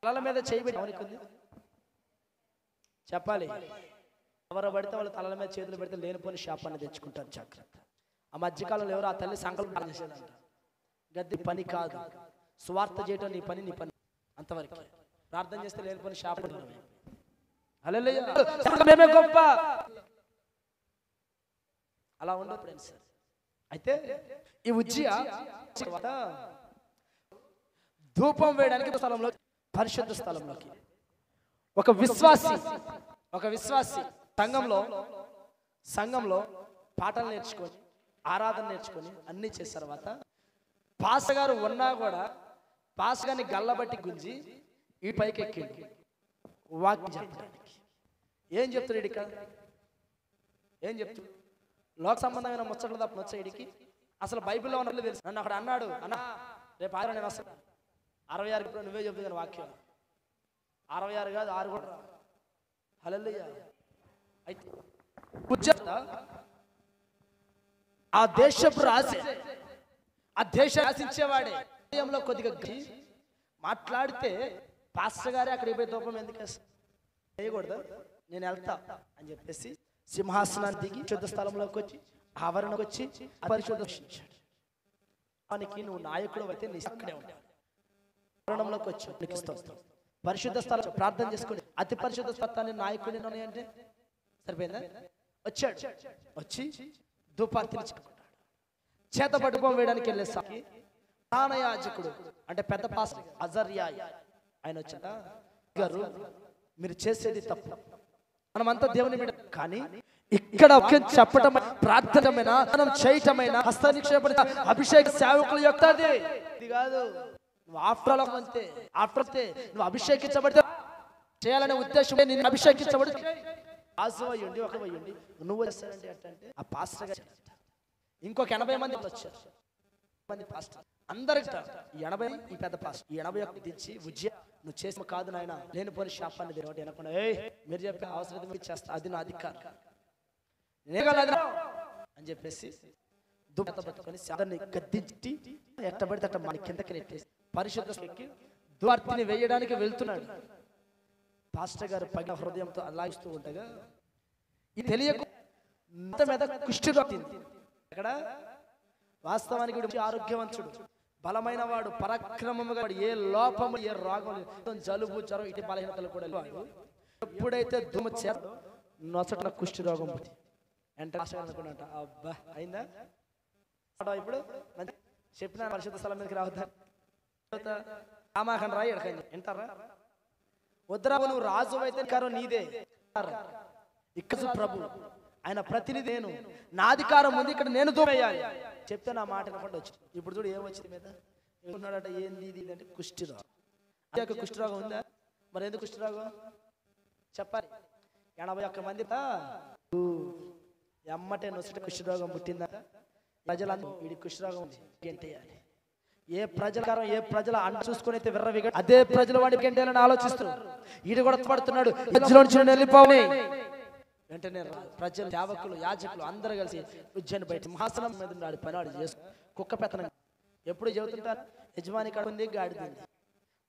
తలల మీద చేయబెట్టి చెప్పాలి, ఎవరు పడితే వాళ్ళు తలల మీద చేతులు పెడితే లేనిపోని శాపాన్ని తెచ్చుకుంటారు. జాగ్రత్త. ఆ మధ్యకాలంలో ఎవరు ఆ తల్లి సంకల్పం చేసేదంట, గద్దె పని కాదు, స్వార్థ చేయటం నీ పని అంతవరకు. ప్రార్థన చేస్తే లేనిపోని శాపం. హల్లెలూయా. మేమే గొప్ప అలా ఉండదు ఫ్రెండ్స్. అయితే ఈ ఉజ్జియా ధూపం వేయడానికి స్థలంలో, పరిశుద్ధ స్థలంలోకి ఒక విశ్వాసి సంఘంలో పాటలు నేర్చుకొని ఆరాధన నేర్చుకొని అన్ని చేసిన తర్వాత పాస్టర్ గారు ఉన్నా కూడా పాస్టర్ గారిని గల్లబట్టి గుంజి ఈ పైకి ఎక్కింది వాక్యం చెప్పడానికి. ఏం చెప్తాడు ఇక? ఏం చెప్తాడు? లోక సంబంధమైన ముచ్చట్లు తప్ప వచ్చేడికి అసలు బైబిల్లో ఉన్నట్లు తెలుసు. నన్ను అక్కడ అన్నాడు, అన్నా రేపు 6 నేను వస్తాను. 66 ఇప్పుడు నువ్వే చెప్తుంది వాక్యం. 66 కాదు, 6 కూడా. హల్లెలూయా. అయితే ఆ దేశపు రాసే, ఆ దేశం రాసించేవాడే హృదయంలో కొద్దిగా మాట్లాడితే పాస్టర్ గారే అక్కడికి పోయి దూపం ఎందుకు వేయకూడదు, నేను వెళ్తా అని చెప్పేసి సింహాసనాన్ని దిగి శుద్ధ స్థలంలోకి వచ్చి ఆవరణకు వచ్చి పరిశుద్ధ వానికి నువ్వు నాయకుడు అయితే నీ అక్కడే ఉంటావు. ఆవరణంలోకి వచ్చి నీకు స్తోత్రం. పరిశుద్ధ స్థలం ప్రార్థన చేసుకుని అతి పరిశుద్ధ స్థలాన్ని నాయకుడి అంటే సరిపోయిందా? వచ్చాడు, వచ్చి ధూపార్తిని చెప్పుకున్నాడు. చేత పట్టుకోం వేయడానికి వెళ్ళే సాకి ప్రధాన యాజకుడు అంటే పెద్ద పాస్టర్ అజర్యా ఆయన వచ్చాట, గారు మీరు చేసేది తప్పు, మనమంతా దేవుని మీద, కానీ ఇక్కడ చెప్పటం ప్రార్థనమైన మనం చేయటమైన హస్త నిక్షేపణ అభిషేక సేవకుల యొక్క ఇది కాదు. నువ్వు ఆఫ్టర్ అంతే, ఆఫ్టర్ నువ్వు అభిషేకించబడితే చేయాలనే ఉద్దేశం నేను అభిషేకించబడి ఆశవయ్యండి ఒక వయ్యండి నువ్వు చేస్తానంటే అంటే ఆ పాస్టర్ గారు ఇంకొక 80 మంది వచ్చారు. మంది పాస్టర్ అందరికి 80 ఈ పెద్ద పాస్టర్ 81 దించి ఉజ్జయ నువ్వు చేసిన కాదు నాయన నేను పోని శాపాన్ని తిరగటి అనకుండా మీరు చెప్పే అవసరం మీరు చేస్తా, అది నా అధికారం అని చెప్పేసి దుబ్బత పట్టుకొని సాధారణ గద్దించి ఎట్టబడితే అట్ట మన కిందకి నెట్టేసి పరిశుద్ధకి దువార్తిని వేయడానికి వెళ్తున్నాడు. పాస్టర్ గారు పగిన హృదయంతో అలాగిస్తూ ఉండగా ఇది తెలియక మీద కుష్ఠరోగి అక్కడ వాస్తవానికి ఆరోగ్యవంతుడు బలమైన వాడు పరాక్రమముగా ఏ లోపము ఏ రోగం జలుబు జ్వరం ఇటు బలహీనతలు కూడా వాడు ఎప్పుడైతే దుమ్ము చేత నొసట కుష్టి రోగం పుట్టి అనుకున్నట అబ్బా అయిందా ఇప్పుడు చెప్పిన పరిశుద్ధ స్థలం మీదకి రావద్దా రామాఖండ్ రాయి ఎడకండి వింటారా? వద్దురా నువ్వు రాజు అయితే కారో నీదే ఇక్కడ ప్రభు ఆయన ప్రతినిధి నేను, నా అధికారం ఉంది ఇక్కడ నేను దూరేయాలి చెప్తే నా మాట వినకుండా వచ్చి ఇప్పుడు చూడు ఏమొచ్చింది మీద ఉన్నాడట ఏంది ఇది అంటే కుష్ఠరోగం. అదే కుష్ఠరోగం ఉందా? మరి ఎందుకు కుష్ఠరోగం చెప్పాలి. 81 మంది ఎమ్మటే నొసట కుష్ఠరోగం పుట్టిందా? ప్రజలందరూ వీడి కుష్ఠరోగం ఉంది గెంటేయాలి. ఏ ప్రజలకారం ఏ ప్రజల అంట చూసుకుని అయితే విర్రవిగ అదే ప్రజలు వాడికి గెంటేయాలని ఆలోచిస్తున్నారు. ఈడు కూడా పడుతున్నాడు వెళ్ళిపోయి వెంటనే ప్రజలు సేవకులు యాజకులు అందరూ కలిసి ఉజ్జయిని బయట సింహాసనం మీద ఉన్నాడు పని వాడు చేసు కుక్క పెత్తనం ఎప్పుడు చెబుతుంటారు యజమాని కాడ ఉంది గాడి ఉంది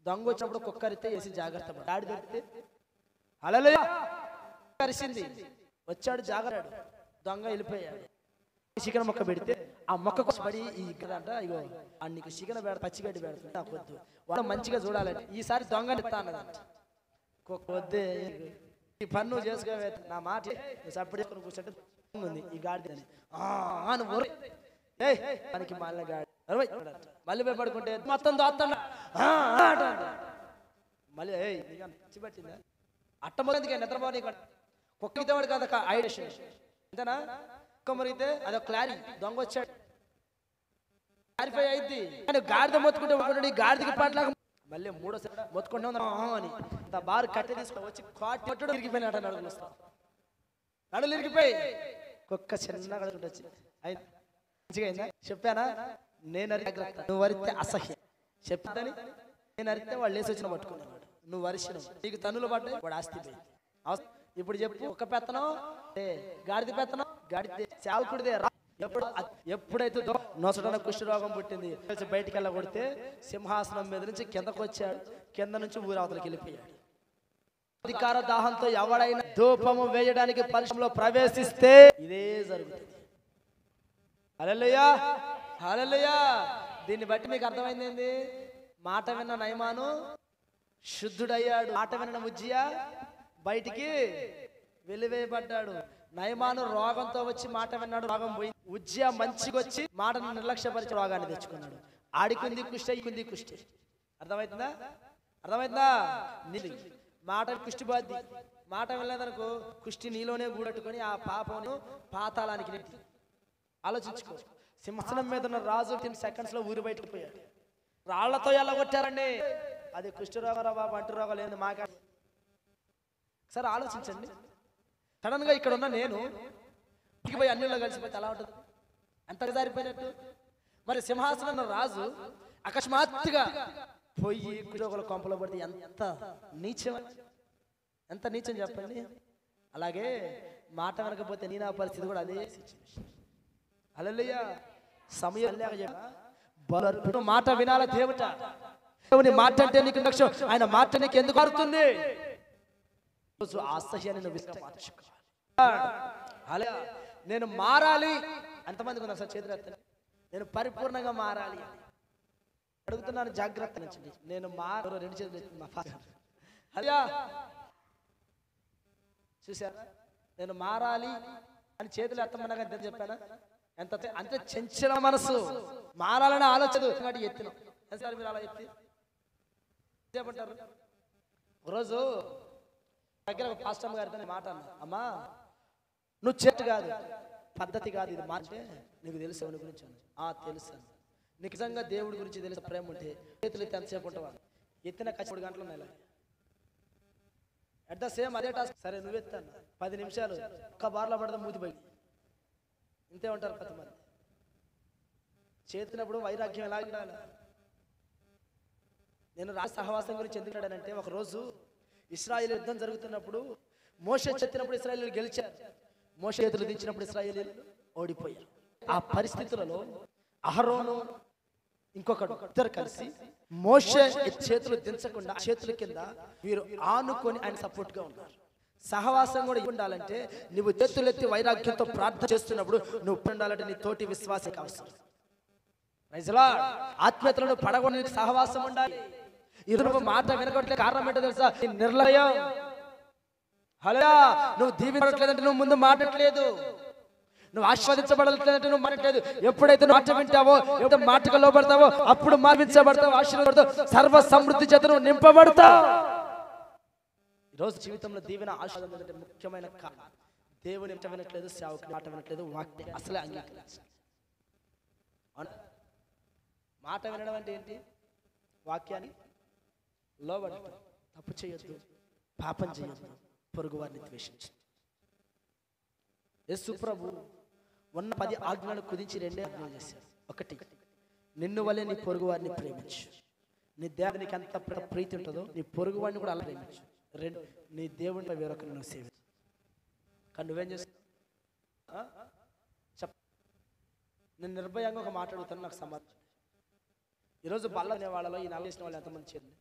దొంగ వచ్చినప్పుడు కుక్క అరితే వేసి జాగ్రత్త గాడి దొరికితే హల్లెలూయా కరిసింది వచ్చాడు జాగరాడు దొంగ వెళ్ళిపోయాడు. చికెన్ మొక్క పెడితే ఆ మొక్క పడి ఇక్కడంట ఇగో నీకు చికెన్ పెడ పచ్చిగడ్డి పెడుతుంది నాకు వద్దు వాడు మంచిగా చూడాలంటే ఈసారి దొంగని ఇస్తా అన్నదంట. కుక్క వద్దే ఈ పన్ను చేసుకోవే నా మాట సప్పుడు చేసుకుని కూర్చుంటే ఉంది ఈ గాడి మనకి మళ్ళీ గాడి మళ్ళీ భయపడుకుంటే మొత్తం దోస్తాడు మళ్ళీ పట్టిందా అట్ట మొదటిగా నిద్రపోనీ కుక్క వాడు కదా ఐడేషన్ అంతేనా? కుక్క మరిగితే అదొక క్లారీ దొంగ వచ్చాడు క్లారిఫై అయింది కానీ గాడిద మొత్తుకుంటే గాడిదకి పాటలా మళ్ళీ మూడోసారి మొత్తుకుంటే అని బారు కట్టె తీసుకొని వచ్చి కాటు ఇరిగిపోయినట్ట నడుగులు వస్తా నడులు ఇరిగిపోయి కుక్క చిన్నగా వచ్చి మంచిగా అయిందా? చెప్పానా నేను అరిగ్రత నువ్వు వరిస్తే అసహ్యం చెప్తాని నేను అరిస్తే వాళ్ళు లేసి వచ్చిన పట్టుకునేవాడు నువ్వు వరిసినావు నీకు తన్నులు పడ్డాయి వాడు ఆస్తి పోయింది. ఇప్పుడు చెప్పు ఒక పెత్తనం గాడిద పెత్తనం గాడిద చావుకుడిదే ఎప్పుడైతే నొసటన కుష్ఠరోగం పుట్టింది బయటికి వెళ్ళ కొడితే సింహాసనం మీద నుంచి కిందకు వచ్చాడు, కింద నుంచి ఊరవతలకి వెళ్ళిపోయాడు. అధికార దాహంతో ఎవడైనా ధూపము వేయడానికి పరిశ్రమలో ప్రవేశిస్తే ఇదే జరుగుతుంది. హల్లెలూయా హల్లెలూయా. దీన్ని బట్టి మీకు అర్థమైంది ఏంది? మాట విన్న నయమాను శుద్ధుడయ్యాడు, మాట విన్న ఉజ్జియా బయటికి వెలివేయబడ్డాడు. నయమాను రోగంతో వచ్చి మాట విన్నాడు, రోగం పోయి. ఉజ్జియా మంచిగా వచ్చి మాటను నిర్లక్ష్యపరిచి రోగాన్ని తెచ్చుకున్నాడు. ఆడికుంది కుష్టి అయ్యింది కుష్టి. అర్థమవుతుందా? అర్థమవుతుందా? నీళ్ళు మాట కుష్టి బాధ్య మాట వెళ్ళలేదనుకో కుష్టి నీలోనే గూడట్టుకొని ఆ పాపను పాతాళానికి నెట్టి. ఆలోచించుకో, సింహాసనం మీద ఉన్న రాజు 10 seconds లో ఊరి బయటకు పోయాడు. రాళ్లతో ఎలా కొట్టారండి? అది కుష్టి రోగం బాబు అంటు రోగం లేదు మాక. సరే ఆలోచించండి, సడన్ గా ఇక్కడ ఉన్న నేను పోయి అన్నిలో కలిసిపోతే ఎలా ఉంటుంది? ఎంత జారిపోయినట్టు. మరి సింహాసనం రాజు అకస్మాత్తుగా పోయి కుజోగుల కొంపలో పడితే ఎంత నీచం, ఎంత నీచం చెప్పండి. అలాగే మాట వినకపోతే నీ నా పరిస్థితి కూడా అదే సిచ్యువేషన్. హల్లెలూయా. సమయం మాట వినాల దేవుట. దేవుని మాట అంటే నీకు లక్ష్యం, ఆయన మాట నీకు ఎందుకు మారుతుంది? ఆశయాన్ని అలా నేను మారాలి. ఎంతమందికి ఉన్నారు సార్ చేతులు ఎత్తండి. నేను పరిపూర్ణంగా మారాలి అడుగుతున్నాను. జాగ్రత్త నుంచి నేను రెండు చేతులు ఎత్తుంది మా ఫాదర్. అలా చూసారా, నేను మారాలి అని చేతులు ఎత్తమన్నాగా ఎంత చెప్పానా? ఎంత అంటే చెంచిన మనసు, మారాలని ఆలోచన ఎత్తిన. సార్ మీరు అలా ఎత్తి చెప్పంటారు. ఒకరోజు దగ్గర ఒక పాస్టర్ గారితో మాట అన్నా, అమ్మా నువ్వు చెట్టు కాదు, పద్ధతి కాదు, ఇది మార్చే నీకు తెలుసు ఎవరి గురించి తెలుసు. నీకు నిజంగా దేవుడి గురించి తెలిసి ప్రేమ ఉంటే చేతులు ఎత్తి ఎంతసేపు ఉంటావా? ఎత్తిన 3 గంటలు ఉన్నాయి. అట్ ద సేమ్ అదే టాస్క్. సరే నువ్వు ఎత్తాను 10 నిమిషాలు ఒక్క బార్లో పడదా మూతి బయట. ఇంతే ఉంటారు కొంతమంది. చేతినప్పుడు వైరాగ్యం ఎలా ఉండాలి? నేను సహవాసం గురించి ఎందుకంటే, ఒక రోజు ఇశ్రాయేలు యుద్ధం జరుగుతున్నప్పుడు మోషే చెత్తినప్పుడు ఇశ్రాయేలు గెలిచారు, మోషే చేతులు దించినప్పుడు ఇశ్రాయేలు ఓడిపోయారు. ఆ పరిస్థితులలో అహరోను ఇంకొకడు ఇద్దరు కలిసి మోషే చేతులు దించకుండా చేతుల కింద వీరు ఆనుకొని ఆయన సపోర్ట్ గా ఉన్నారు. సహవాసం కూడా ఉండాలంటే నువ్వు చేతులెత్తి వైరాగ్యంతో ప్రార్థన చేస్తున్నప్పుడు నువ్వు ఉండాలంటే నీ తోటి విశ్వాసం అవసరం. ఆత్మీయతలను పడగొని సహవాసం ఉండాలి. ఇది నువ్వు మాట వినకట్లేదు, కారణం ఏంటో తెలుసా? నిర్లయం. హలో, నువ్వు దీవించట్లేదంటే నువ్వు ముందు మాట్లాడట్లేదు, నువ్వు ఆశీర్వదించబడట్లేదంటే నువ్వు మాట్లాడలేదు. ఎప్పుడైతే మాట వింటావో, ఎప్పుడైతే మాటకు లోబడతావో అప్పుడు మార్పించబడతావు, ఆశీర్వదపడతావు, సర్వ సమృద్ధి చేత నువ్వు నింపబడతావు. ఈరోజు జీవితంలో దీవెన ఆశీర్వాదం అంటే ముఖ్యమైన కారణం దేవుని మాట వినట్లేదు, సేవకుని మాట వినట్లేదు, వాక్యం అసలే అంగీకరించాలి. మాట వినడం అంటే ఏంటి? వాక్యాన్ని లోబడటం, తప్పు చేయొద్దు, పాపం చేయొద్దు, పొరుగు వారిని ద్వేషించు. యేసు ప్రభు ఉన్న 10 ఆజ్ఞలను కుదించి 2 ఆజ్ఞలు చేశాడు. 1, నిన్ను వలె నీ పొరుగు వారిని ప్రేమించు. నీ దేవునికి ఎంత ప్రీతి ఉంటుందో నీ పొరుగు వాడిని కూడా అలా ప్రేమించు. 2, నీ దేవునిపై వేరొకరిని నువ్వు సేవించు. కానీ నువ్వేం చేస్తావు? నేను నిర్భయంగా ఒక మాట్లాడుతాను, నాకు సమాధానం. ఈరోజు బల్ల అనే వాళ్ళలో ఈ 4 చేసిన వాళ్ళు ఎంతమంది చేయండి,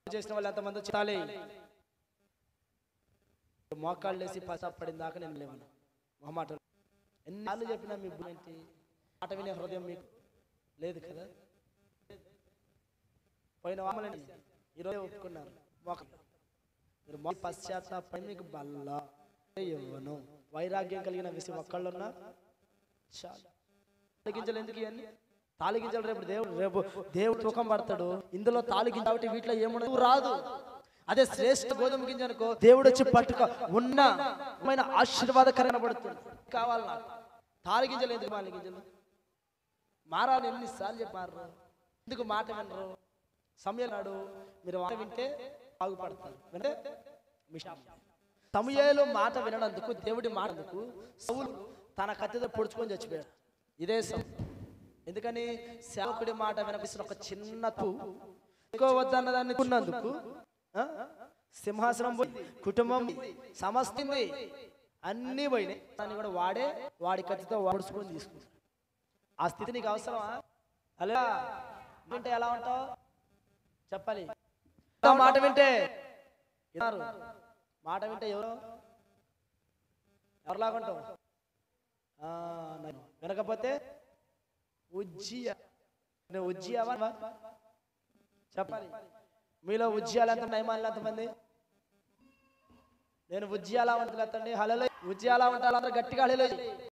చేసిన వాళ్ళు ఎంతమంది చాలే. మోకాళ్ళు వేసి పడిన దాకా నేను లేవను. మా మాట ఎన్నాళ్ళు చెప్పినా మీ ఏంటి? మాట వినే హృదయం మీకు లేదు కదా. పోయిన వామలని ఈరోజు ఒప్పుకున్నారు. మీరు పశ్చాత్తాపడి మీకు బల్ల ఇవ్వను. వైరాగ్యం కలిగిన విషయం ఒక్కళ్ళున్నా చాలు. తాలిగింజలు ఎందుకు ఇవన్నీ? తాలిగింజలు రేపు దేవుడు తూకం పడతాడు. ఇందులో తాలిగింజ కాబట్టి వీటిలో ఏముండదు, రాదు. అదే శ్రేష్ఠ గోధుమ గింజ అనుకో, దేవుడు వచ్చి పట్టుక ఉన్న ఆశీర్వాదకరమైన పడుతుంది. కావాలి నాకు తాలిగింజలు ఎందుకు? మాలి గింజలు మారాలి. ఎన్నిసార్లు చెప్పారు? ఎందుకు మాట వినరు? సమయం నాడు మీరు మాట వింటే బాగుపడతారు. వింటే సమూయేలు మాట వినడందుకు, దేవుడి మాటకు సౌలు తన కత్తితో పొడుచుకొని చచ్చిపోయాడు. ఇదే ఎందుకని? సేవకుడి మాట వినిపిస్తున్న ఒక చిన్న వద్దన్న దాన్ని ఉన్నందుకు సింహాసనం పోయి, కుటుంబం సమస్తింది, అన్నీ పోయినాయి. దాన్ని కూడా వాడి కత్తితో పొడుచుకొని తీసుకుంటాడు. ఆ స్థితి నీకు అవసరమా? అలా వింటే ఎలా ఉంటావు చెప్పాలి. మాట వింటే ఎవరిలాగుంటావు? వినకపోతే ఉజ్జియావా చెప్పాలి. మీలో ఉజ్జియాలు ఎంత, నయమానులు ఎంతమంది? నేను ఉజ్జియాలా ఉంటుంది ఎత్తండి. హలో, ఉజ్జియాలా ఉంటారు అందరూ గట్టిగా హలో.